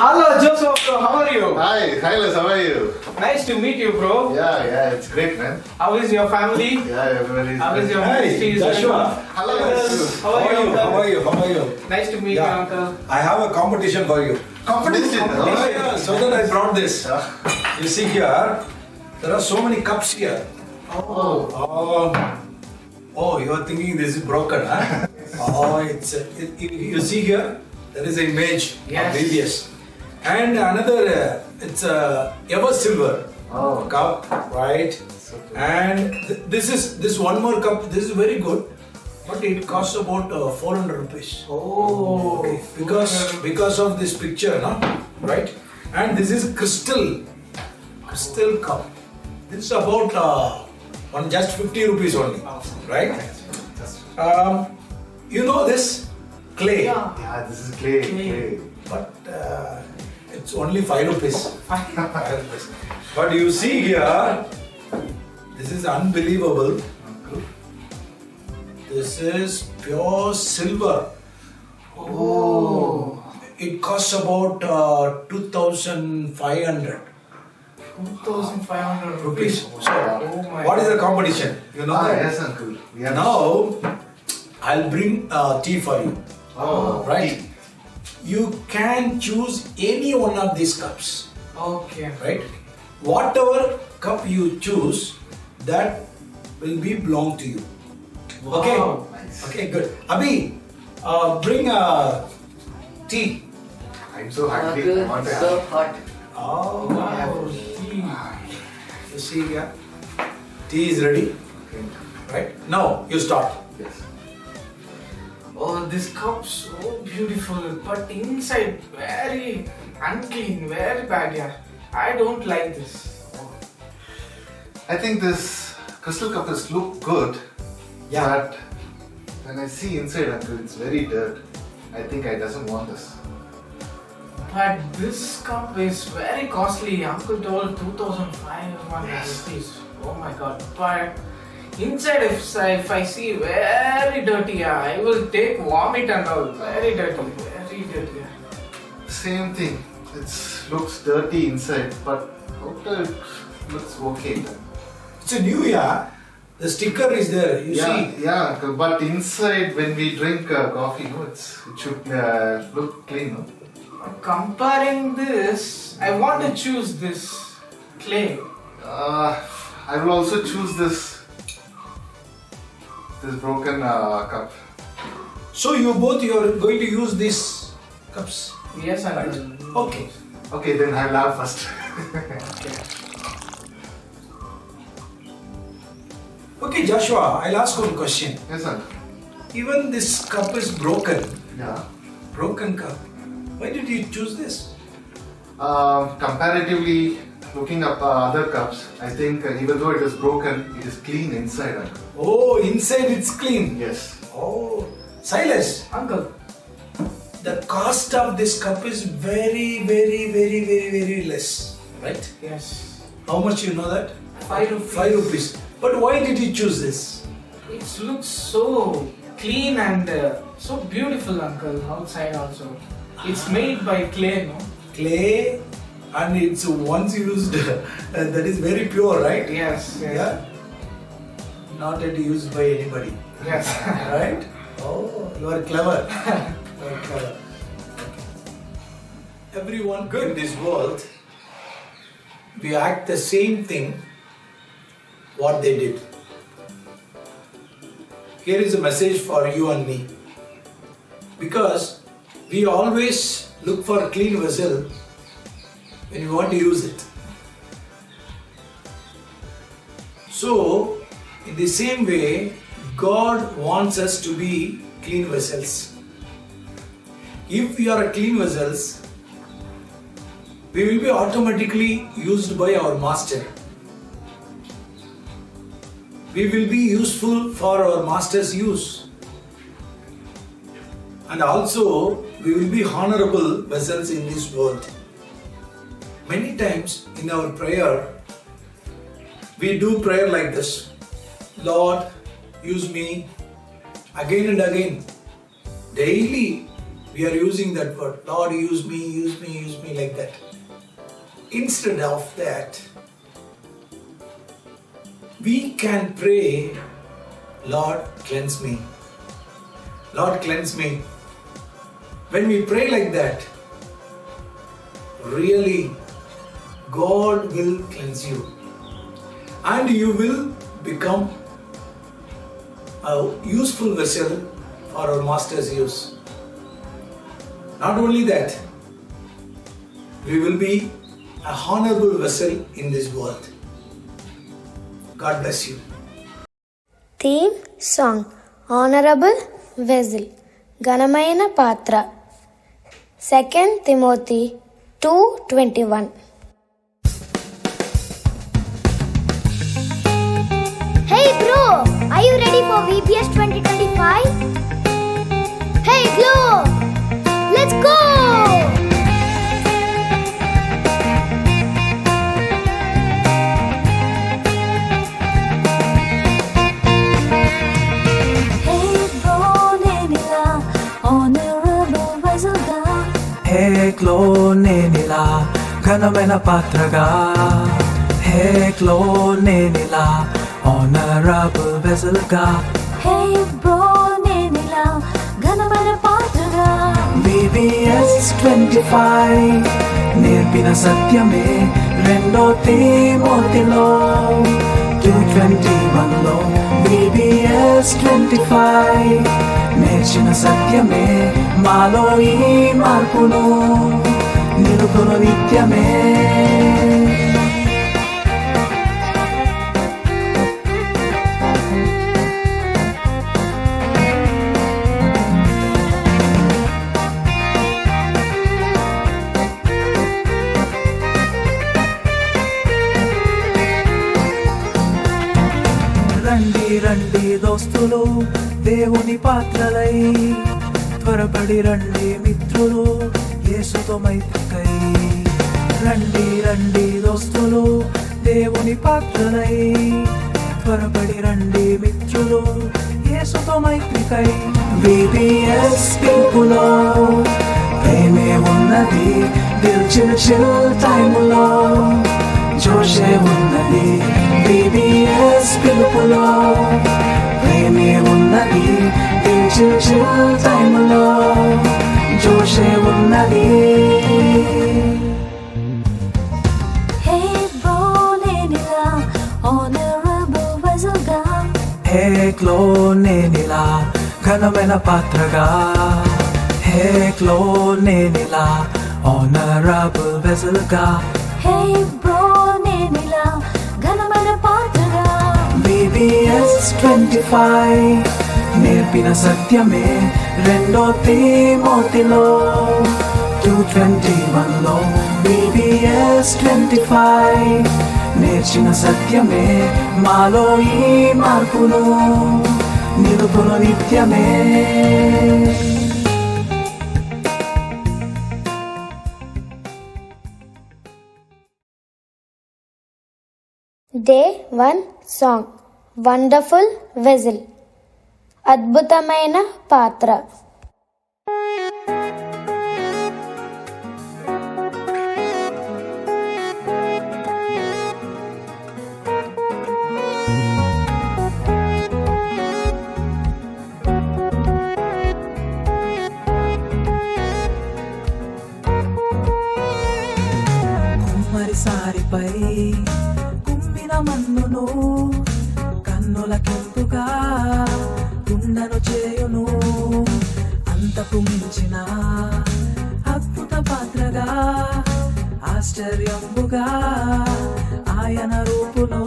Hello, Joseph, bro. How are you? Hi Les, how are you? Nice to meet you, bro. Yeah, it's great, man. How is your family? Yeah, everybody. How is your Hey, ministry? Joshua. Hello, Yes. how How are you, How are uncle? you? How are you? Nice to meet Yeah. you, uncle. I have a competition for you. Competition. Oh, yeah, so that I brought this. You see here, there are so many cups here. Oh, you are thinking this is broken, huh? You see here, there is an image Yes. of Vedas. And another, it's ever silver Oh. cup, right? And this one more cup. This is very good, but it costs about 400 rupees. Oh, Okay, because of this picture, no? Right? And this is crystal cup. This is about just 50 rupees only, right? You know this clay, Yeah, this is clay. but it's only 5 rupees. 5 rupees. But you see here, this is unbelievable. This is pure silver. Oh. It costs about 2,500 2,500 rupees. rupees. So, Oh my what is God. the competition? You know that? Yes, uncle. We are Now, I'll bring tea for you. Oh, Right? You can choose any one of these cups. Okay. Right? Whatever cup you choose, that will be belong to you. Okay? Wow. Nice. Okay, good. Abhi, bring tea. I'm so happy. I want to so have. hot. Oh, Wow. you see here, tea is ready. Okay. Right? Now you start. Yes. Oh, this cup so beautiful, but inside very unclean, very bad. Yeah, I don't like this. I think this crystal cup is look good. Yeah. But when I see inside, uncle, it's very dirt. I think I doesn't want this. But this cup is very costly. Uncle told 2,500 Yes. rupees. Oh my God! But inside, if I see very dirty, yeah, I will take vomit and all. Very dirty, very dirty. Yeah. Same thing. It looks dirty inside, but outer it looks okay. It's a new year. The sticker is there. You see. Yeah, uncle. But inside, when we drink coffee, no, it should look clean, no? Comparing this, I want to choose this clay. I will also choose this broken cup. So you both you are going to use these cups. Yes, Right. uncle. Okay. Okay, then I'll have first. Okay, Joshua. I'll ask one question. Yes, uncle. Even this cup is broken. Yeah. Broken cup. Why did you choose this? Comparatively, looking up other cups, I think even though it is broken, it is clean inside, uncle. Oh, inside it's clean. Yes. Oh, Silas. Uncle, The cost of this cup is very less. Right? yes. How much you know that? 5 rupees. 5 rupees. But why did you choose this? It looks so clean and so beautiful, uncle, outside also. It's made by clay, no? Clay, and it's once used, that is very pure, right? Yes, yes. Yeah. Not yet used by anybody. Yes. Right? Oh, you are clever. You are clever. Everyone in this world, we act the same thing what they did. Here is a message for you and me. Because we always look for a clean vessel when we want to use it. So, in the same way, God wants us to be clean vessels. If we are a clean vessels, we will be automatically used by our Master. We will be useful for our Master's use. And also, we will be honorable vessels in this world. Many times in our prayer, we do prayer like this: Lord, use me again and again. Daily we are using that word, Lord, use me, like that. Instead of that, we can pray, Lord, cleanse me. Lord, cleanse me. When we pray like that, really, God will cleanse you. And you will become a useful vessel for our Master's use. Not only that, we will be a honorable vessel in this world. God bless you. Theme song Honorable Vessel Ghanamayana Patra 2 Timothy 2:21. Hey bro, are you ready for VBS 2025? Hey Glow, let's go! హేక్లో నేనిలా ఘనమైన పాత్రగా హేక్లో నేనిలా honourable vessel గా హే bro నేనిలా ఘనమైన పాత్రగా VBS 25 నేర్పిన సత్యమే 2 తిమోతిలో 2:21లో VBS 25 నేర్చిన సత్యమే మాలో ఈ మార్పును నిలుపును నిత్యమే. రండి రండి దోస్తులు దేవుని పాత్రలై, త్వరపడి రండి మిత్రులు యేసుతో మైత్రికై. రండి రండి దోస్తులు దేవుని పాత్రలై, త్వరపడి రండి మిత్రులు యేసుతో మైత్రికై. VBS పిలుపులో ప్రేమే ఉన్నది, చిల్ టైములో జోషే ఉన్నది. VBS పిలుపులో ప్రేమే ఉన్నది, చిల్ టైములో జోషే ఉన్నది. హే బ్రో నేనిలా ఆనరబుల్ వెసల్ గా హేక్లో నేనిలా ఘనమైన పాత్రగా హేక్లో నేనిలా ఆనరబుల్ వెసల్ గా హే బ్రో నేనిలా ఘనమైన పాత్రగా VBS 25 నేర్పిన సత్యమే 2 తిమోతిలో 2:21లో VBS 25 నేర్చిన సత్యమే మాలో ఈ మార్పును నిలుపును నిత్యమే. Day 1 Song Wonderful Vessel అద్భుతమైన పాత్ర. కుమ్మరిసారిపై కుమ్మిన మన్నును కన్నుల కెంపుగా కుండను చేయును, అంతకు మించిన అద్భుత పాత్రగా ఆశ్చర్యంబుగా ఆయన రూపులో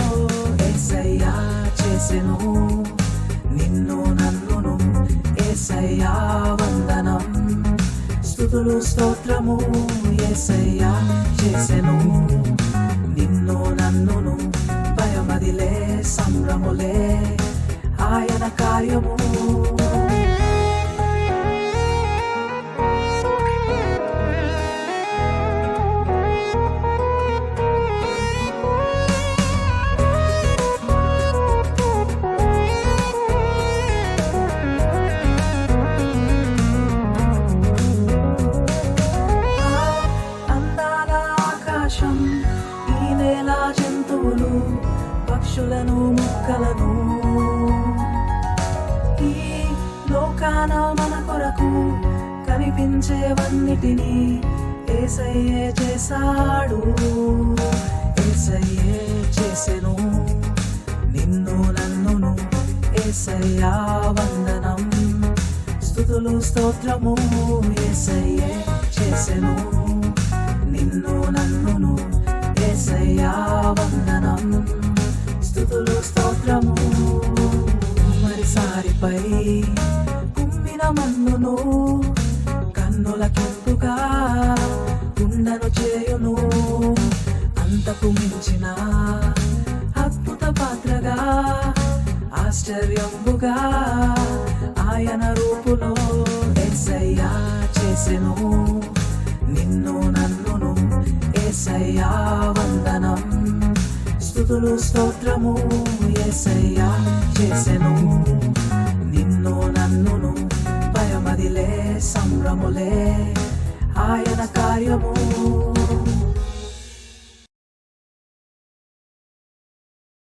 యేసయ్యా చేసెను నిన్ను నన్నును. యేసయ్యా వందనం, స్తుతులు స్తోత్రము యేసయ్యా చేసెను నిన్ను నన్నును. భయమదిలే సంభ్రములే ఆయన కార్యము. మన కొరకు కనిపించేవన్నిటినీ యేసయ్యే చేశాడు, యేసయ్యే చేసెను నిన్ను నన్నును. యేసయ్యా వందనం, స్తుతులు స్తోత్రము. యేసయ్యే చేసెను నిన్ను నన్నును. యేసయ్యా వందనం, స్తుతులు స్తోత్రము. మరిసారిపై కుమ్మిన మన్నును కన్నులకింపుగా గుండెను చేయును. అంతకు మించిన అద్భుత పాత్రగా ఆశ్చర్యంబుగా ఆయన రూపులో యేసయ్యా చేసెను నిన్ను నన్నును. యేసయ్యా వందనం, స్తుతులు స్తోత్రము. యేసయ్యా చేసెను నిన్ను నన్నును. భయమదిలే సంభ్రములే ఆయన కార్యము.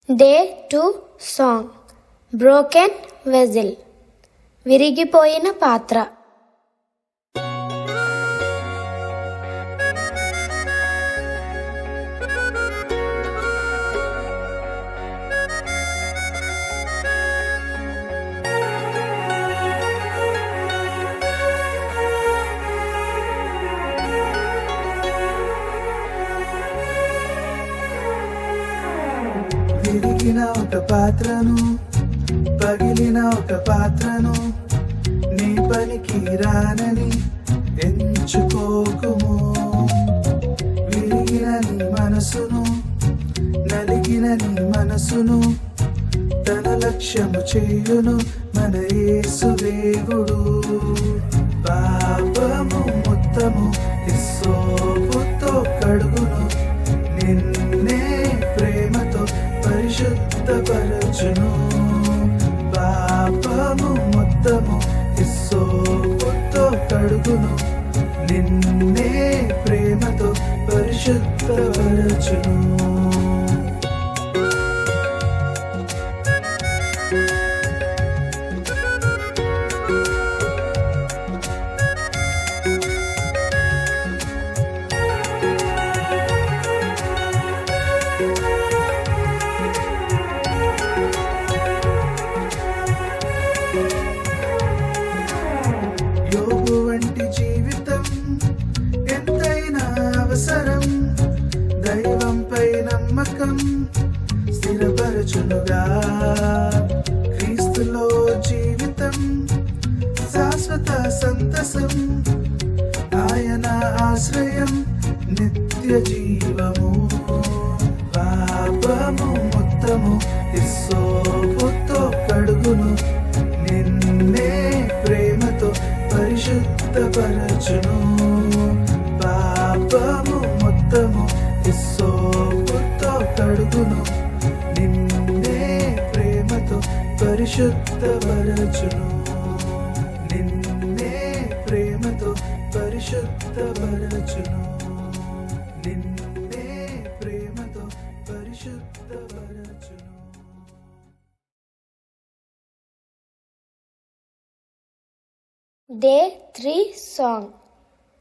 Day 2 song Broken Vessel విరిగిపోయిన పాత్ర. విరిగిన ఒక పాత్రను, పగిలిన ఒక పాత్రను నీ పనికి రానని ఎంచుకోకుము. విరిగిన నీ మనసును, నలిగిన నీ మనసును తన లక్ష్యము చేయును మన యేసు దేవుడు. పాపము మొత్తము హిస్సోపుతో కడుగును, నిన్నే ప్రేమతో పరిశుద్ధపరచును. పాపము మొత్తము హిస్సోపుతో కడుగును, నిన్నే ప్రేమతో పరిశుద్ధపరచును. యోబు వంటి జీవితం ఎంతైనా అవసరం. దైవంపై నమ్మకం స్థిరపరచునుగా. క్రీస్తులో జీవితం శాశ్వత సంతసం. ఆయన ఆశ్రయం నిత్య జీవము. పాపము మొత్తము హిస్సోపుతో కడుగును, నిన్నే ప్రేమతో పరిశుద్ధపరచును. పాపము మొత్తము హిస్సోపుతో కడుగును, నిన్నే ప్రేమతో పరిశుద్ధపరచును. నిన్నే ప్రేమతో పరిశుద్ధపరచును. నిన్నే ప్రేమతో పరిశుద్ధపరచును. Day 3 song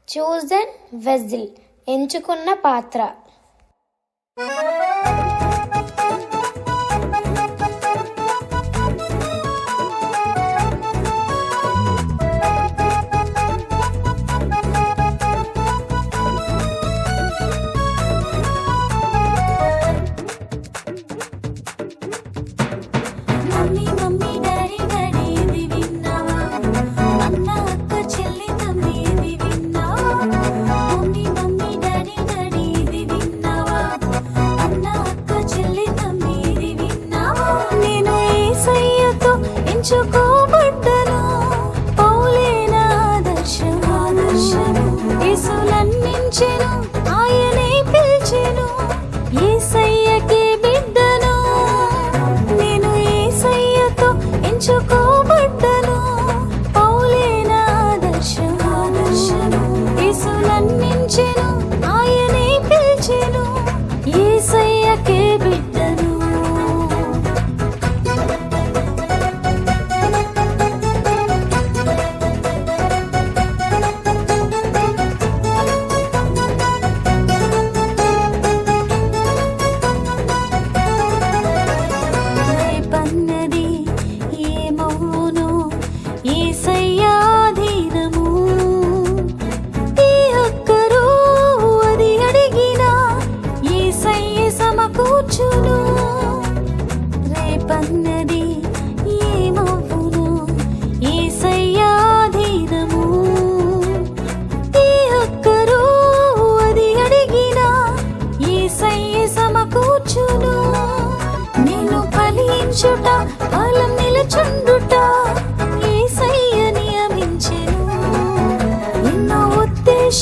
Chosen Vessel ఎంచుకున్న పాత్ర. మమ్మీ మమ్మీ డాడీ డాడీ ఇది విన్నావా? అన్న అక్క చెల్లి తమ్మి ఇది విన్నావా? మమ్మీ మమ్మీ డాడీ డాడీ ఇది విన్నావా? అన్న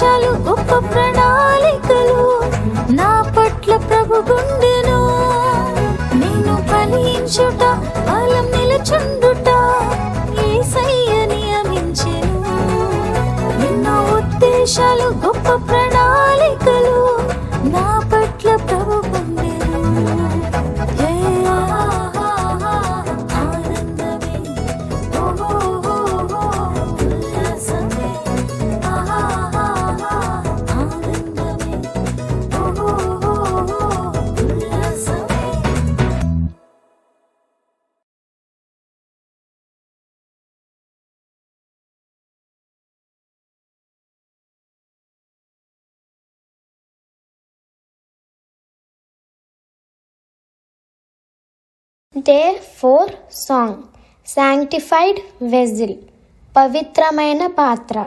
ఉద్దేశాలు గొప్ప ప్రణాళికలు నా పట్ల ప్రభు గుండెను. నేను ఫలించుట బలం నిలుచుండుట యేసయ్య నియమించెను. ఎన్నో ఉద్దేశాలు గొప్ప ప్రణాళికలు నా పట్ల ప్రభు గుండెను. ఆనందమే ఉల్లాసమే ఆనందమే ఉల్లాసమే. Day 4 Song Sanctified Vessel పవిత్రమైన పాత్ర.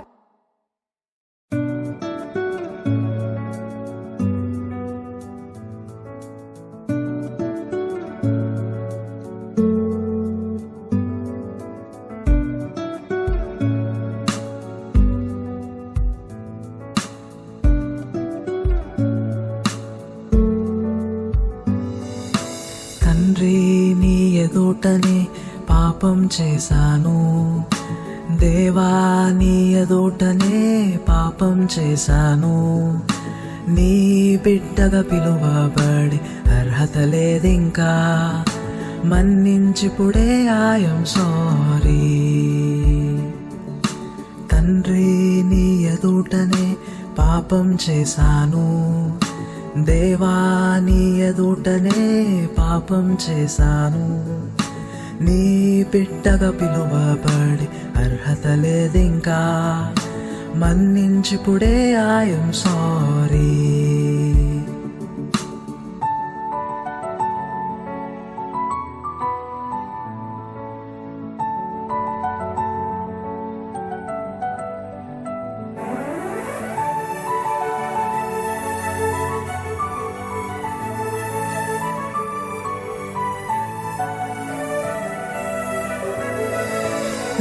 తండ్రి నీ ఎదుటనే పాపం చేశాను, దేవా నీ ఎదుటనే పాపం చేశాను. నీ బిడ్డగా పిలువబడి అర్హత లేదింకా, మన్నించిపుడే ఐయామ్ సారీ. తండ్రి నీ ఎదుటనే పాపం చేశాను, దేవా నీ ఎదుటనే పాపం చేశాను. నీ బిడ్డగా పిలువబడి అర్హత లేదింకా, మన్నించిపుడే ఐయామ్ సారీ.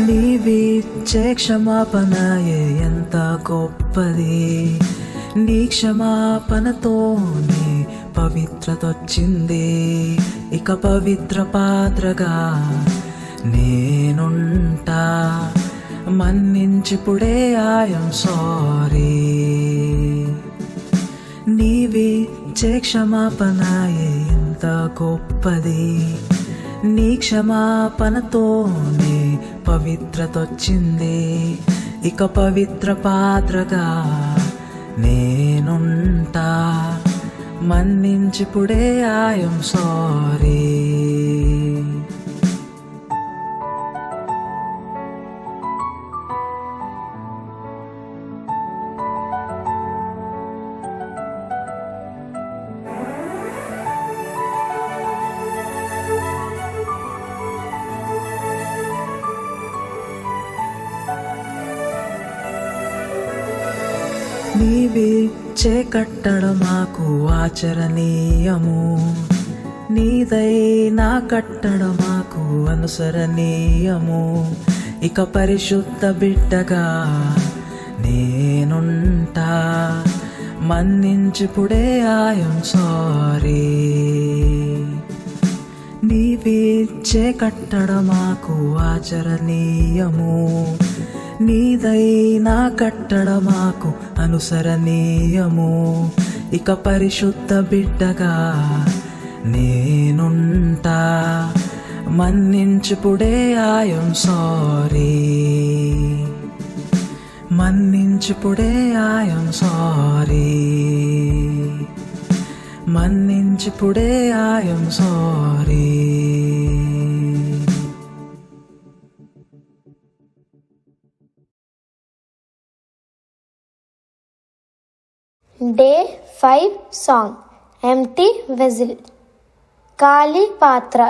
నీవిచ్చే క్షమాపణయే ఎంత గొప్పది, నీ క్షమాపణతోనే పవిత్రతొచ్చింది. ఇక పవిత్ర పాత్రగా నేనుంటా, మన్నించిపుడే ఐయామ్ సారీ. నీవిచ్చే క్షమాపణయే ఎంత గొప్పది, నీ క్షమాపణతోనే పవిత్రతొచ్చింది. ఇక పవిత్ర పాత్రగా నేనుంటా, మన్నించిపుడే ఐయామ్ సారీ. నీవిచ్చే కట్టడ మాకు ఆచరణీయము, నీదైనా కట్టడ మాకు అనుసరణీయము. ఇక పరిశుద్ధ బిడ్డగా నేనుంటా, మన్నించిపుడే ఐయామ్ సారీ. నీవిచ్చే కట్టడ మాకు ఆచరణీయము, నీదైనా కట్టడ మాకు అనుసరణీయము. ఇక పరిశుద్ధ బిడ్డగా నేనుంటా, మన్నించిపుడే ఐయామ్ సారీ. మన్నించిపుడే ఐయామ్ సారీ. మన్నించిపుడే I'm sorry. Day 5 Song Empty Vessel ఖాళీ పాత్ర.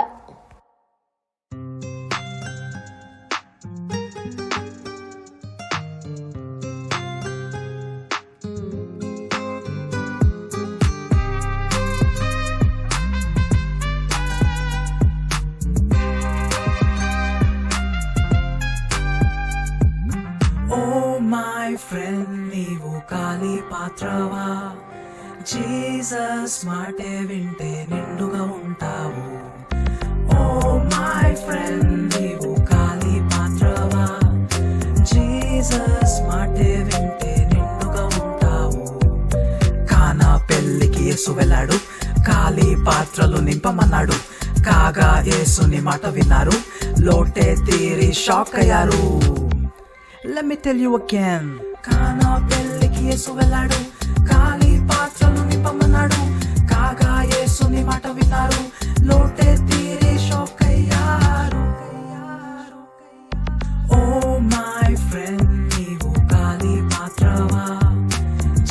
Oh మై ఫ్రెండ్ నీవు ఖాళీ పాత్రవా జీసస్ మాటే వింటే నిండుగా ఉంటావు ఓ మై ఫ్రెండ్ నీవు ఖాళీ పాత్రవా జీసస్ మాటే వింటే నిండుగా ఉంటావు కానా పెళ్ళికి యేసు వెళ్ళాడు ఖాళీ పాత్రలు నింపమన్నాడు కాగా యేసుని మాట విన్నారు లోటే తీరి షాక్ అయ్యారు Let me tell you again కానా పెళ్ళికి యేసు వెళ్ళాడు ఖాళీ పాత్రలు నింపమన్నాడు కాగా యేసుని మాట విన్నారు లోటే తీరి షాక్ అయ్యారు ఓ మై ఫ్రెండ్ నీవు ఖాళీ పాత్రవా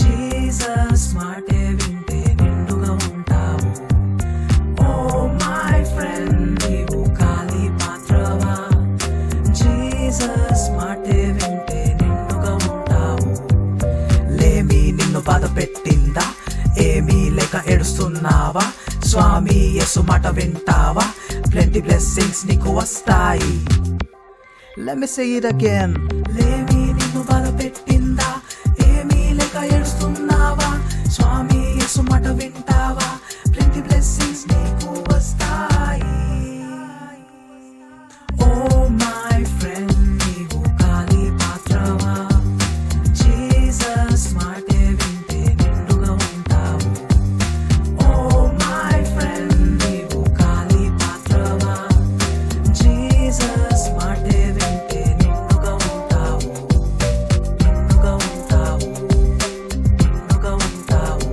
జీసస్ మాటే వింటే నిండుగా ఉంటావు ఓ మై ఫ్రెండ్ నీవు ఖాళీ పాత్రవా జీసస్ మాటే వింటే నిండుగా ఉంటావు లేమి నిన్ను బాధ పెట్టిందా ఏమీ లేక ఏడుస్తున్నావా స్వామి యేసు మాట వింటావా ప్లెంటీ బ్లెస్సింగ్స్ నీకు వస్తాయి Let me say it again లేమి నిన్ను బాధ పెట్టిందా ఏమీ లేక ఏడుస్తున్నావా స్వామి యేసు మాట వింటావా ప్లెంటీ బ్లెస్సింగ్స్ నీకు వస్తాయి ఓ మై ఫ్రెండ్ నీవు ఖాళీ పాత్రవా జీసస్ మాటే వింటే నిండుగా ఉంటావు ఓ మై ఫ్రెండ్ నీవు ఖాళీ పాత్రవా జీసస్ మాటే వింటే నిండుగా ఉంటావు నిండుగా ఉంటావు నిండుగా ఉంటావు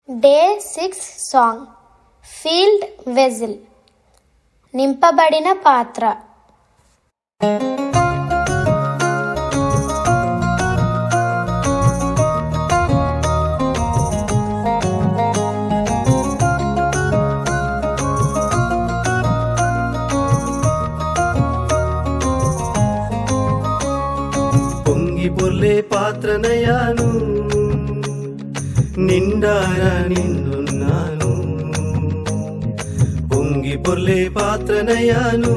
డే 6 సాంగ్ ఫీల్డ్ వెజిల్ నింపబడిన పాత్ర పొంగి పొర్లే పాత్రనయాను నిండారా నిన్నున్నాను పొంగి పొర్లే పాత్రనయాను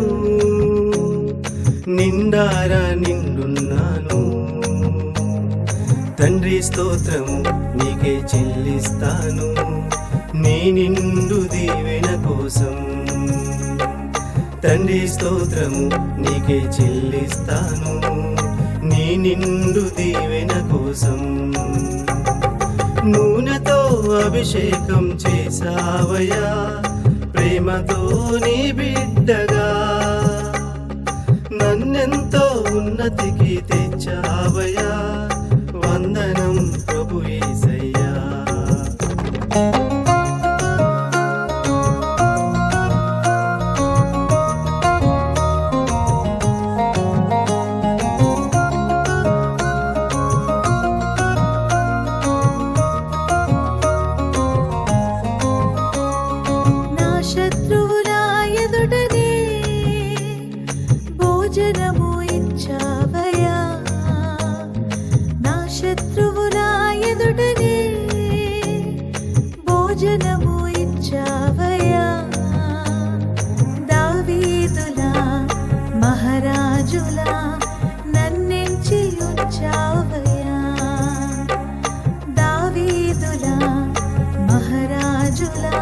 నిండారా నిన్నున్నాను తండ్రి స్తోత్రము నీకే చెల్లిస్తాను నీ నిండు దీవెన కోసం తండ్రి స్తోత్రము నీకే చెల్లిస్తాను నీ నిండు దీవెన కోసం నూనెతో అభిషేకం చేసావయ్యా ప్రేమతో నీ బిడ్డగా నన్నెంతో ఉన్నతికి తెచ్చావయ్యా వందనం ప్రభు యేసయ్యా నా శత్రువుల ఎదుటనే భోజనము ఇచ్చావయ్యా నా శత్రువుల ఎదుటనే భోజనము ఇచ్చావయ్యా దావీదులా మహారాజులా నన్నెంచి ఉంచావయ్యా దావీదులా మహారాజులా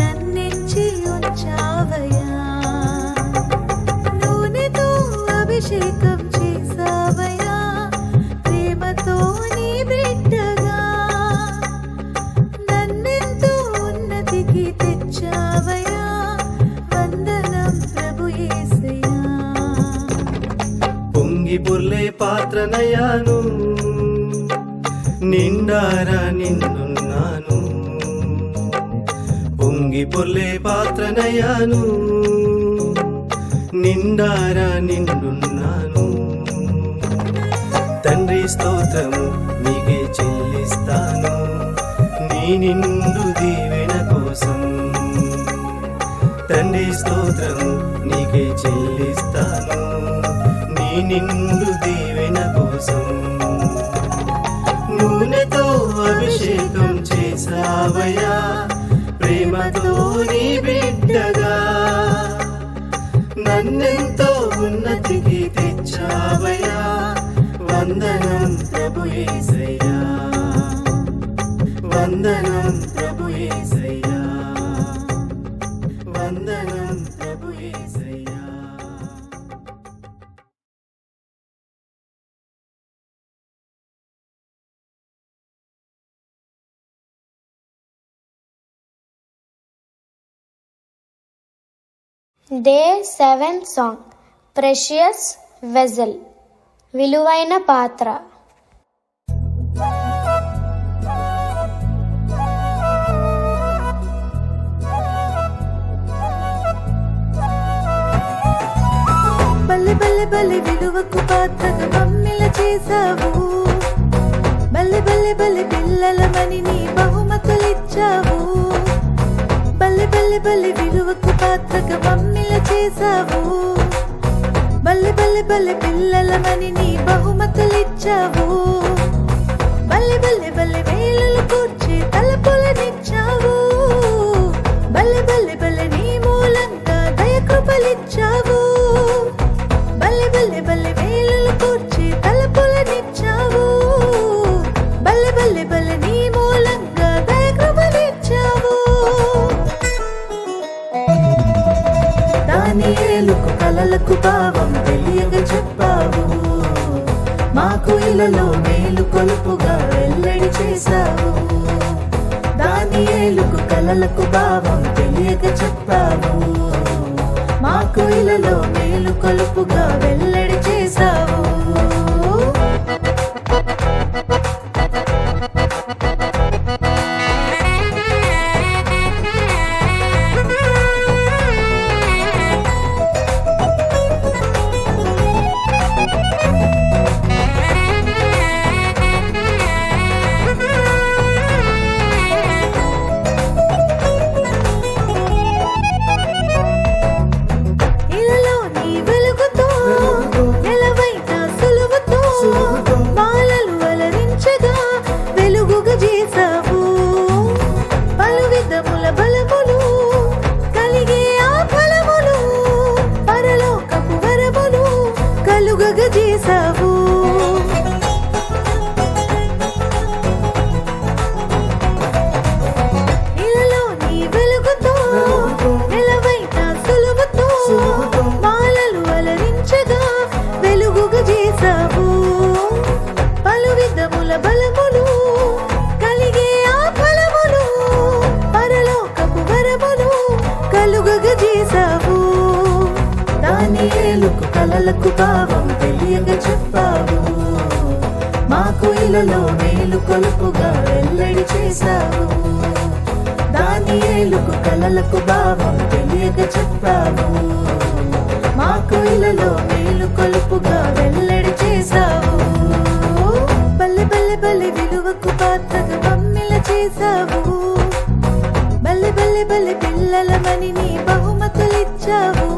నన్నెంచి ఉంచావయ్యా నూనెతో అభిషేకం చేసావయ్యా ప్రేమతో నీ బిడ్డగా నన్నెంతో ఉన్నతికి తెచ్చావయ్యా వందనం ప్రభు యేసయ్యా పొంగి పొర్లే పాత్రనయాను నిండారా నిన్నున్నాను పొంగి పొర్లే పాత్రనయాను నిండారా నిన్నున్నాను తండ్రి స్తోత్రము నీకే చెల్లిస్తాను నీ నిండు దీవెన కోసం తండ్రి స్తోత్రము నీకే చెల్లిస్తాను నీ నిండు దీవెన కోసం నూనెతో అభిషేకం చేసావయ్యా ప్రేమ ప్రేమతో నీ బిడ్డగా నన్నెంతో ఉన్నతికి తెచ్చావయ్యా. వందనం ప్రభు యేసయ్యా, వందనం ప్రభు యేసయ్యా, వందనం ప్రభు యేసయ్యా. Day 7 song Precious Vessel విలువైన పాత్ర. బల్లె బల్లె బల్లె విలువకు పాత్రగా మమ్మిల చేసావు. బల్లె బల్లె బల్లె పిల్లలమని నీ బహుమతులిచ్చావు. బల్లె బల్లె బల్లె విలువకు పాత్రగా మమ్మిల చేసావు. బల్లె బల్లె బల్లె పిల్లలమని నీ బహుమతులిచ్చావు. బల్లె బల్లె బల్లె వేలులు కూర్చి తలపులనిచ్చావు. బల్లె బల్లె బల్లె నీ మూలంగా దయకృపలిచ్చావు. బల్లె బల్లె బల్లె వేలులు కూర్చి తలపులనిచ్చావు. బల్లె బల్లె బల్లె నీ మూలంగా దయకృపలిచ్చావు. దానియేలుకు కలలకు భావం తెలియక చెప్పావు. మాకు ఇలలో మేలు కొలుపుగా వెల్లడి చేశావు. దానియేలుకు కలలకు భావం తెలియక చెప్పావు. మాకు ఇలలో మేలు కొలుపుగా వెల్లడి చేశావు. ఇలలో నీ వెలుగుతో ఎలవైన సులువుతో బాలలు అలరించగా వెలుగుగా చేసావు. పలు విధముల బలములు కలిగే ఆ ఫలములు పరలోకపు వరములు కలుగగా చేసావు. ఇలలో నీ వెలుగుతో ఎలవైన సులువుతో బాలలు అలరించగా వెలుగుగా చేసావు. పలు విధముల బలములు కలిగే ఆ ఫలములు పరలోకపు వరములు కలుగగా చేసావు. దానియేలుకు కలలకు భావం తెలియక చెప్పావు. మాకు ఇలలో మేలు కొలుపుగా వెల్లడి చేశావు. దానియేలుకు కలలకు భావం తెలియక చెప్పావు. మాకు ఇలలో మేలు కొలుపుగా వెల్లడి చేశావు. బల్లె బల్లె బల్లె విలువకు పాత్రగా మమ్మిల చేశావు. బల్లె బల్లె బల్లె పిల్లలమని నీ బహుమతులిచ్చావు.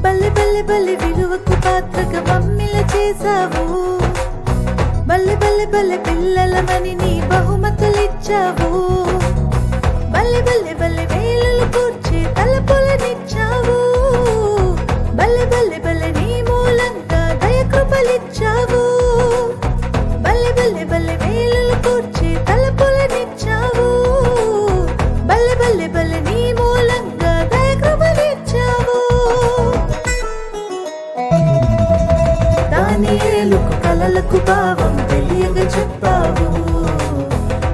బల్లె బల్లె బల్లె విలువకు పాత్రగా మమ్మిల చేశావు. బల్లె బల్లె బల్లె పిల్లలమని నీ బహుమతులిచ్చావు. బల్లె బల్లె బల్లె వేలులు కూర్చి తలపులనిచ్చావు. బల్లె బల్లె బల్లె నీ మూలంగా దయకృపలిచ్చావు. బల్లె బల్లె బల్లె వేలులు కూర్చి తలపులనిచ్చావు. బల్లె బల్లె బల్లె నీ మూలంగా దయకృపలిచ్చావు. దానియేలుకు కలలకు భావం తెలియక చెప్పావు.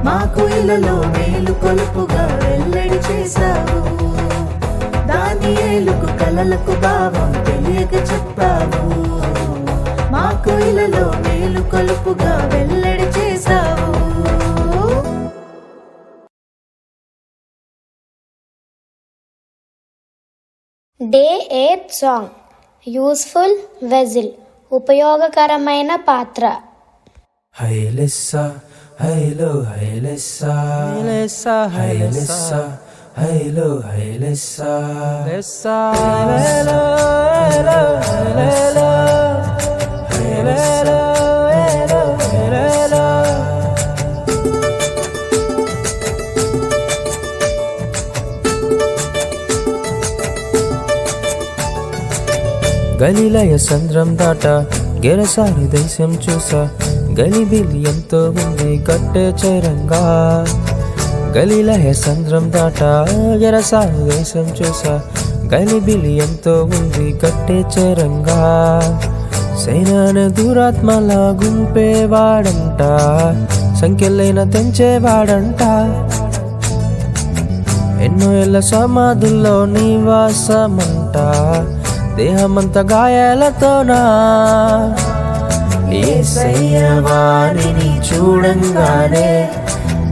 మాకు ఇలలో మేలు కొలుపుగా వెల్లడి చేశావు. దానియేలుకు కలలకు భావం తెలియక చెప్పావు. మాకు ఇలలో మేలు కొలుపుగా వెల్లడి చేశావు. Day 8 song Useful Vessel ఉపయోగకరమైన పాత్ర. హైలెస్సా హైలో హైలెస్సా హైలెస్సా హైలెస్సా హైలో హైలెస్సా లెస్సా హైలో హైలో హైలో హైలో హైలో హైలో గలిలయ సంద్రం దాట గెరసాని దేశం చూసా గలిబిలి ఎంతో ఉంది కట్టే చరంగా గలిలయ సంద్రం దాట గెరసాని దేశం చూసా గలిబిలి ఎంతో ఉంది కట్టే చరంగా సైనాన్ని దురాత్మలా గుంపేవాడంట సంఖ్యలైన తెంచేవాడంట ఎన్నో ఏళ్ళ సమాధుల్లో నివాసమంట దేహమంత గాయాలతోనా యేసయ్య వారిని చూడంగానే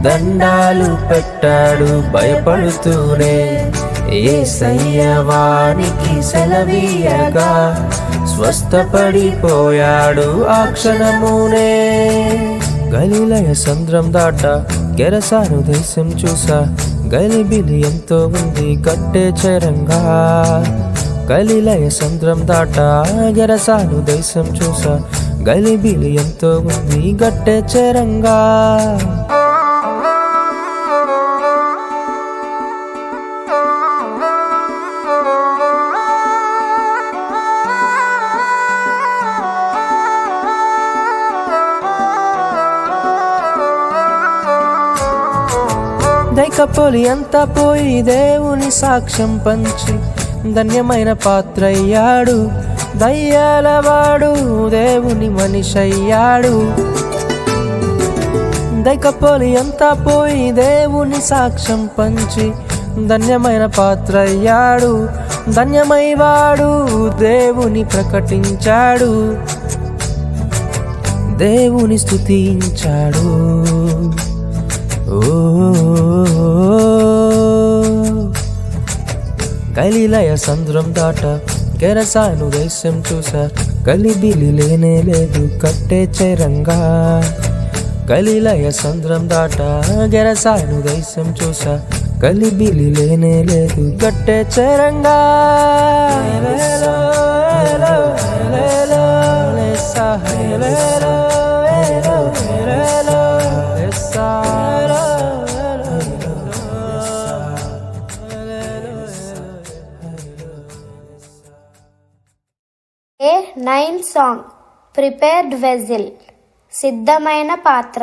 దండాలు పెట్టాడు భయపడుతూనే యేసయ్య వారికి సెలవీయగా స్వస్థపడిపోయాడు ఆ క్షణమునే గలిలయ సంద్రం దాట గెరసాను దేశం చూసా గలిబిలి ఎంతో ఉంది కట్టే చరంగా గలిలయ సంద్రం దాట గెరసాను దేశం చూసా గలిబిలి ఎంతో ఉంది గట్టే చరంగా దైకపోలి అంతా పోయి దేవుని సాక్ష్యం పంచి ధన్యమైన పాత్రయ్యాడు దయ్యాలవాడు దేవుని మనిషయ్యాడు దైకపోలి అంతా పోయి దేవుని సాక్ష్యం పంచి ధన్యమైన పాత్రయ్యాడు ధన్యమైవాడు దేవుని ప్రకటించాడు దేవుని స్తుతించాడు గలిలయ సంద్రం దాట గెరసాను దేశం చూసా గలిబిలి లేనే లేదు కట్టే చరంగా గలిలయ సంద్రం దాట గెరసాను దేశం చూసా గలిబిలి లేనే లేదు కట్టే చరంగా ఏ 9 సాంగ్ ప్రిపేర్డ్ వెజిల్ సిద్ధమైన పాత్ర.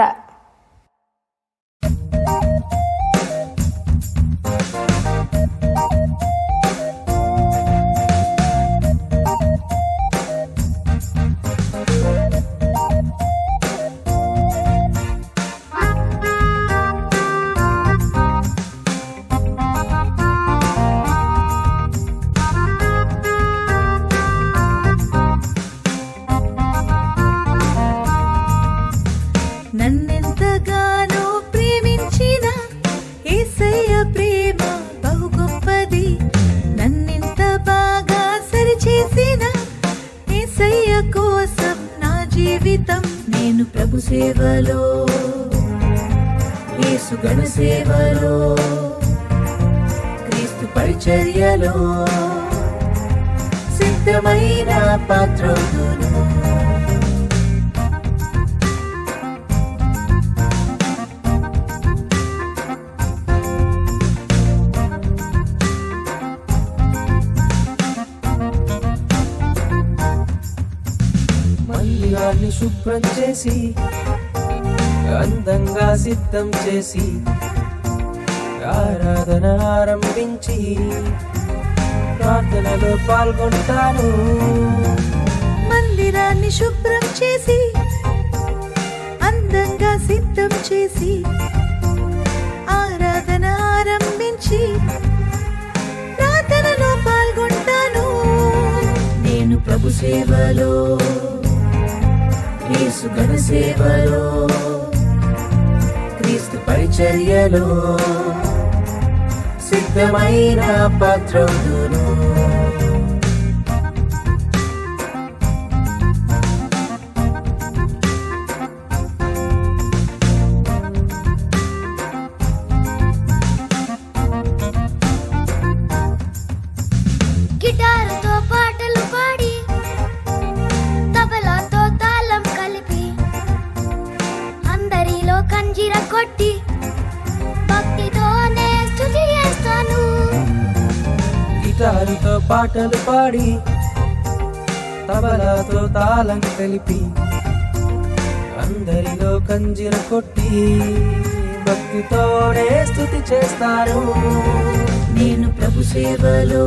నన్నెంతగానో ప్రేమించిన యేసయ్య ప్రేమ బహు గొప్పది. నన్నెంత బాగా సరిచేసిన యేసయ్య కోసం నా జీవితం. నేను ప్రభు సేవలో, యేసు గణ సేవలో, క్రీస్తు పరిచర్యలో సిద్ధమైన పాత్రుడును. మందిరాన్ని శుభ్రం చేసి అందంగా సిద్ధం చేసి ఆరాధన ఆరంభించి ప్రార్థనలో పాల్గొంటాను. మందిరాన్ని శుభ్రం చేసి అందంగా సిద్ధం చేసి ఆరాధన ఆరంభించి ప్రార్థనలో పాల్గొంటాను. నేను ప్రభు సేవలో, యేసు గణ సేవలో, క్రీస్తు పరిచర్యలో సిద్ధమైన పాత్రుడును. గిటారుతో పాటలు పాడి తబలాతో తాళం కలిపి అందరిలో కంజిర కొట్టి భక్తితోనే స్తుతి చేస్తాను. గిటారుతో పాటలు పాడి తబలతో తాళం కలిపి అందరిలో కంజిర కొట్టి భక్తితోనే స్తుతి చేస్తారు. నేను ప్రభు సేవలో,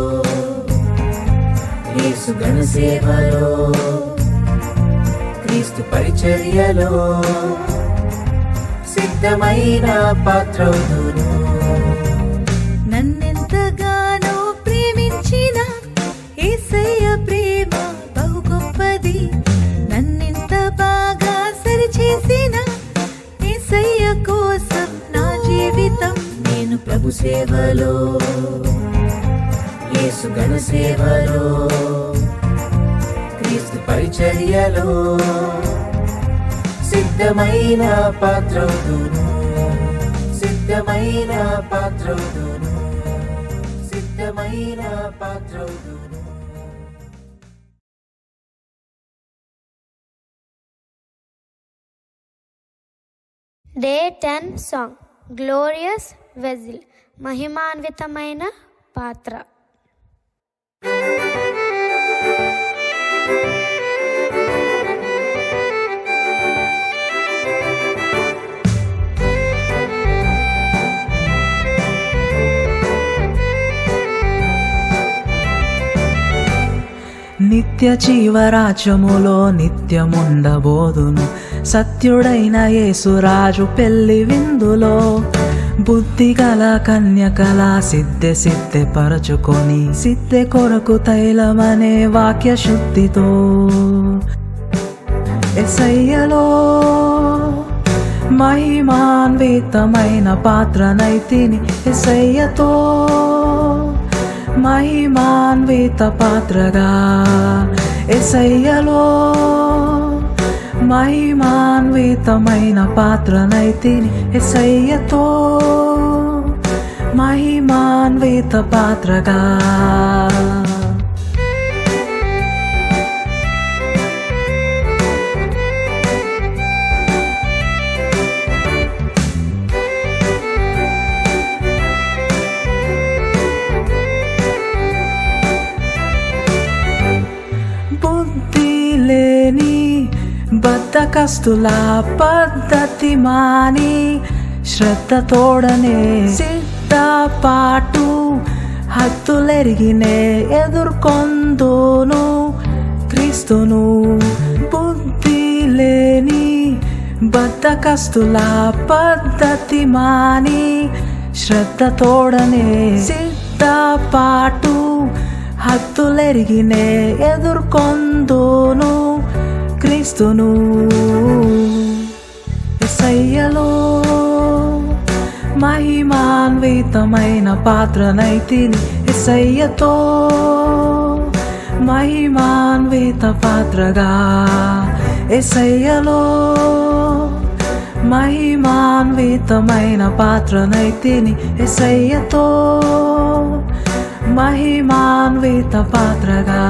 యేసు గణ సేవలో, క్రీస్తు పరిచర్యలో సిద్ధమైన పాత్రవుదును. నన్నెంతగానో ప్రేమించిన యేసయ్య ప్రేమ బహు గొప్పది. నన్నెంత బాగా సరిచేసిన యేసయ్య కోసం నా జీవితం. నేను ప్రభు సేవలో, యేసు గణ సేవలో, క్రీస్తు పరిచర్యలో సిద్ధమైన పాత్రవుదును. సిద్ధమైన పాత్రవుదును. సిద్ధమైన పాత్రవుదును. డే 10 సాంగ్ గ్లోరియస్ వెజిల్, మహిమాన్వితమైన పాత్ర. నిత్య జీవరాజ్యములో నిత్యముండబోదును. సత్యుడైన యేసురాజు పెళ్లి విందులో బుద్ధిగల కన్యకల సిద్ధె పరచుకొని సిద్ధె కొరకు తైలమనే వాక్య శుద్ధితో యేసయ్యలో మహిమాన్వితమైన పాత్రనైతిని. యేసయ్యతో మహిమాన్విత పాత్రగా యేసయ్యలో మహిమాన్వితమైన పాత్రనైతిని. యేసయ్యతో మహిమాన్విత పాత్రగా. బద్ధకస్తుల పద్ధతి మాని శ్రద్ధతోడనే సిద్ధపాటు హద్దులెరిగినే ఎదుర్కొందును క్రీస్తును. బుద్ధి లేని బద్ధకస్తుల పద్ధతి మాని శ్రద్ధతోడనే సిద్ధపాటు హద్దులెరిగినే ఎదుర్కొందును క్రీస్తును. యేసయ్యలో మహిమాన్వితమైన పాత్రనైతిని. యేసయ్యతో మహిమాన్విత పాత్రగా. యేసయ్యలో మహిమాన్వితమైన పాత్రనైతిని. యేసయ్యతో మహిమాన్విత పాత్రగా.